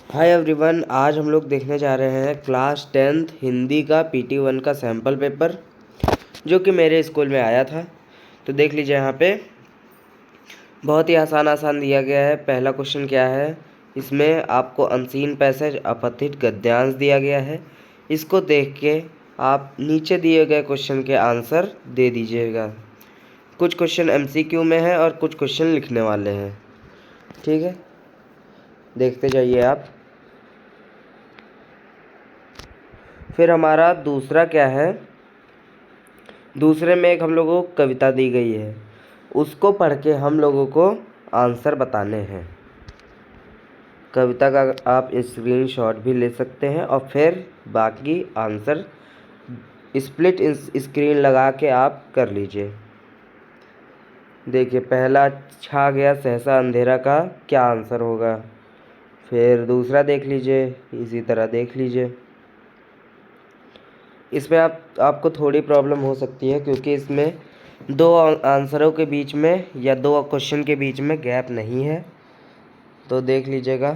Hi everyone, आज हम लोग देखने जा रहे हैं क्लास 10th हिंदी का PT1 का सैम्पल पेपर जो कि मेरे स्कूल में आया था। तो देख लीजिए, यहाँ पे बहुत ही आसान दिया गया है। पहला क्वेश्चन क्या है, इसमें आपको अनसीन पैसेज अपठित गद्यांश दिया गया है। इसको देख के आप नीचे दिए गए क्वेश्चन के आंसर दे दीजिएगा। कुछ क्वेश्चन MCQ में है और कुछ क्वेश्चन लिखने वाले हैं। ठीक है, देखते जाइए आप। फिर हमारा दूसरा क्या है, दूसरे में एक हम लोगों को कविता दी गई है, उसको पढ़ के हम लोगों को आंसर बताने हैं। कविता का आप स्क्रीनशॉट भी ले सकते हैं और फिर बाकी आंसर स्प्लिट स्क्रीन लगा के आप कर लीजिए। देखिए, पहला छा गया सहसा अंधेरा का क्या आंसर होगा। फिर दूसरा देख लीजिए, इसी तरह देख लीजिए। इसमें आपको थोड़ी प्रॉब्लम हो सकती है क्योंकि इसमें दो आंसरों के बीच में या दो क्वेश्चन के बीच में गैप नहीं है। तो देख लीजिएगा,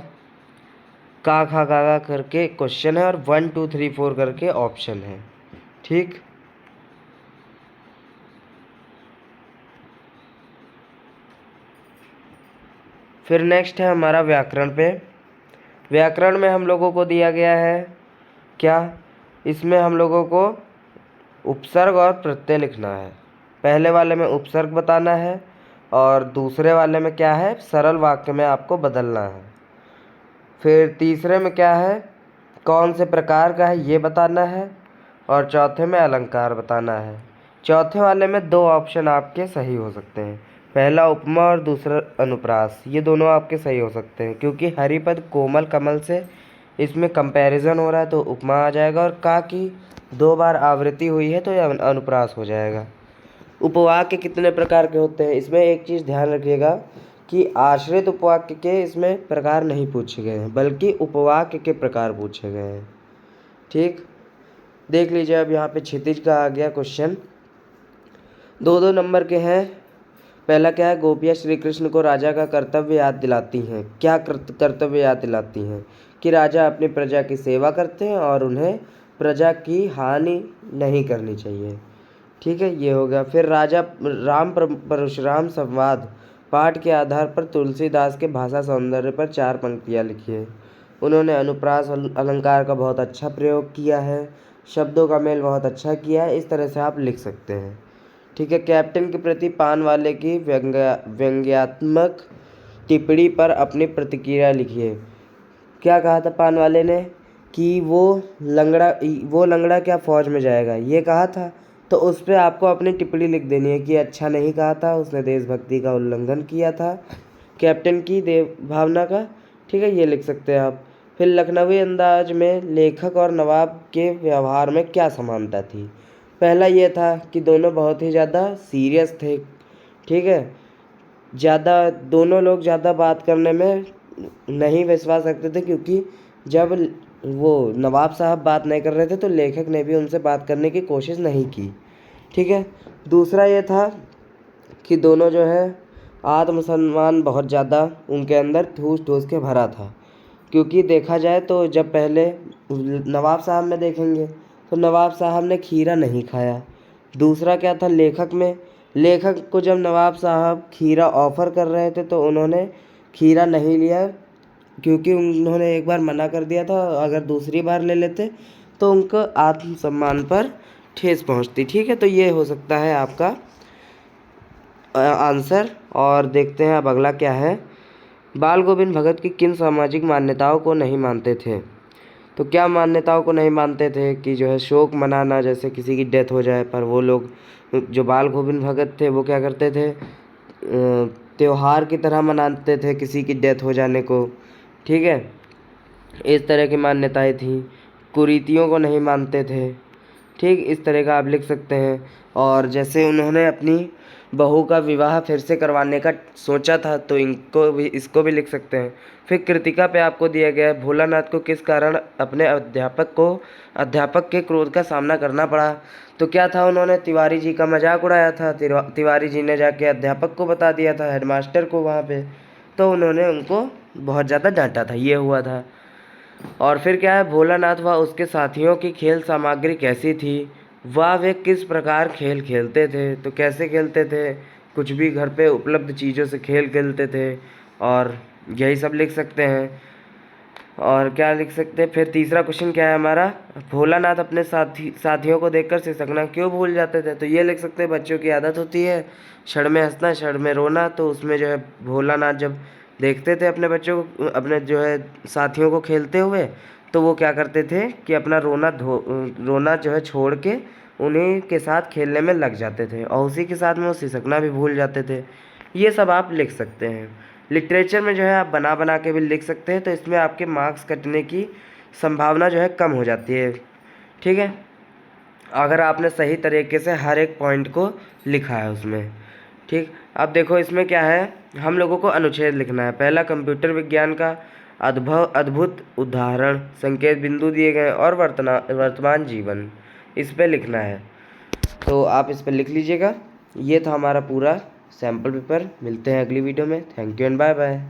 का खा गा करके क्वेश्चन है और 1 2 3 4 करके ऑप्शन है। ठीक, फिर नेक्स्ट है हमारा व्याकरण पे। व्याकरण में हम लोगों को दिया गया है क्या, इसमें हम लोगों को उपसर्ग और प्रत्यय लिखना है। पहले वाले में उपसर्ग बताना है और दूसरे वाले में क्या है, सरल वाक्य में आपको बदलना है। फिर तीसरे में क्या है, कौन से प्रकार का है ये बताना है और चौथे में अलंकार बताना है। चौथे वाले में दो ऑप्शन आपके सही हो सकते हैं, पहला उपमा और दूसरा अनुप्रास। ये दोनों आपके सही हो सकते हैं क्योंकि हरिपद कोमल कमल से इसमें कंपैरिजन हो रहा है तो उपमा आ जाएगा, और का की 2 बार आवृत्ति हुई है तो यह अनुप्रास हो जाएगा। उपवाक्य कितने प्रकार के होते हैं, इसमें एक चीज़ ध्यान रखिएगा कि आश्रित उपवाक्य के इसमें प्रकार नहीं पूछे गए हैं बल्कि उपवाक्य के प्रकार पूछे गए हैं। ठीक, देख लीजिए अब यहाँ पे क्षितिज का आ गया क्वेश्चन। 2 नंबर के हैं। पहला क्या है, गोपियाँ श्री कृष्ण को राजा का कर्तव्य याद दिलाती हैं। क्या कर्तव्य याद दिलाती हैं कि राजा अपनी प्रजा की सेवा करते हैं और उन्हें प्रजा की हानि नहीं करनी चाहिए। ठीक है, ये हो गया। फिर राजा राम परशुराम संवाद पाठ के आधार पर तुलसीदास के भाषा सौंदर्य पर 4 पंक्तियाँ लिखिए। उन्होंने अनुप्रास अलंकार का बहुत अच्छा प्रयोग किया है, शब्दों का मेल बहुत अच्छा किया है। इस तरह से आप लिख सकते हैं। ठीक है, कैप्टन के प्रति पान वाले की व्यंग्यात्मक टिप्पणी पर अपनी प्रतिक्रिया लिखिए। क्या कहा था पान वाले ने कि वो लंगड़ा क्या फौज में जाएगा, ये कहा था। तो उस पर आपको अपनी टिप्पणी लिख देनी है कि अच्छा नहीं कहा था, उसने देशभक्ति का उल्लंघन किया था, कैप्टन की देव भावना का। ठीक है, ये लिख सकते हैं आप। फिर लखनवी अंदाज में लेखक और नवाब के व्यवहार में क्या समानता थी। पहला ये था कि दोनों बहुत ही ज़्यादा सीरियस थे। ठीक है, दोनों लोग ज़्यादा बात करने में नहीं विश्वास रखते थे क्योंकि जब वो नवाब साहब बात नहीं कर रहे थे तो लेखक ने भी उनसे बात करने की कोशिश नहीं की। ठीक है, दूसरा ये था कि दोनों जो है आत्मसम्मान बहुत ज़्यादा उनके अंदर ठूस ठूस के भरा था। क्योंकि देखा जाए तो जब पहले नवाब साहब में देखेंगे तो नवाब साहब ने खीरा नहीं खाया। दूसरा क्या था, लेखक को जब नवाब साहब खीरा ऑफ़र कर रहे थे तो उन्होंने खीरा नहीं लिया क्योंकि उन्होंने एक बार मना कर दिया था, अगर दूसरी बार ले लेते तो उनको आत्मसम्मान पर ठेस पहुंचती। ठीक है, तो ये हो सकता है आपका आंसर। और देखते हैं अब अगला क्या है, बाल गोविंद भगत की किन सामाजिक मान्यताओं को नहीं मानते थे। तो क्या मान्यताओं को नहीं मानते थे कि जो है शोक मनाना, जैसे किसी की डेथ हो जाए पर वो लोग जो बाल गोविंद भगत थे वो क्या करते थे, त्योहार की तरह मनाते थे किसी की डेथ हो जाने को। ठीक है, इस तरह की मान्यताएं थी। कुरीतियों को नहीं मानते थे। ठीक, इस तरह का आप लिख सकते हैं। और जैसे उन्होंने अपनी बहू का विवाह फिर से करवाने का सोचा था तो इसको भी लिख सकते हैं। फिर कृतिका पे आपको दिया गया है, भोलानाथ को किस कारण अपने अध्यापक के क्रोध का सामना करना पड़ा। तो क्या था, उन्होंने तिवारी जी का मजाक उड़ाया था। तिवारी जी ने जाके अध्यापक को बता दिया था, हेडमास्टर को वहाँ पे, तो उन्होंने उनको बहुत ज़्यादा डांटा था, ये हुआ था। और फिर क्या है, भोलानाथ व उसके साथियों की खेल सामग्री कैसी थी, वे किस प्रकार खेल खेलते थे। तो कैसे खेलते थे, कुछ भी घर पे उपलब्ध चीज़ों से खेल खेलते थे, और यही सब लिख सकते हैं। और क्या लिख सकते हैं, फिर तीसरा क्वेश्चन क्या है हमारा, भोलानाथ अपने साथियों को देखकर सिसकना क्यों भूल जाते थे। तो ये लिख सकते हैं, बच्चों की आदत होती है क्षण में हंसना क्षण में रोना। तो उसमें जो है भोलानाथ जब देखते थे अपने बच्चों को, अपने जो है साथियों को खेलते हुए, तो वो क्या करते थे कि अपना रोना जो है छोड़ के उन्हीं के साथ खेलने में लग जाते थे, और उसी के साथ में वो सिसकना भी भूल जाते थे। ये सब आप लिख सकते हैं। लिटरेचर में जो है आप बना बना के भी लिख सकते हैं, तो इसमें आपके मार्क्स कटने की संभावना जो है कम हो जाती है। ठीक है, अगर आपने सही तरीके से हर एक पॉइंट को लिखा है उसमें। ठीक, अब देखो इसमें क्या है, हम लोगों को अनुच्छेद लिखना है। पहला, कंप्यूटर विज्ञान का अद्भुत उदाहरण, संकेत बिंदु दिए गए और वर्तमान जीवन, इस पे लिखना है। तो आप इस पर लिख लीजिएगा। ये था हमारा पूरा सैम्पल पेपर। मिलते हैं अगली वीडियो में। Thank you and bye bye.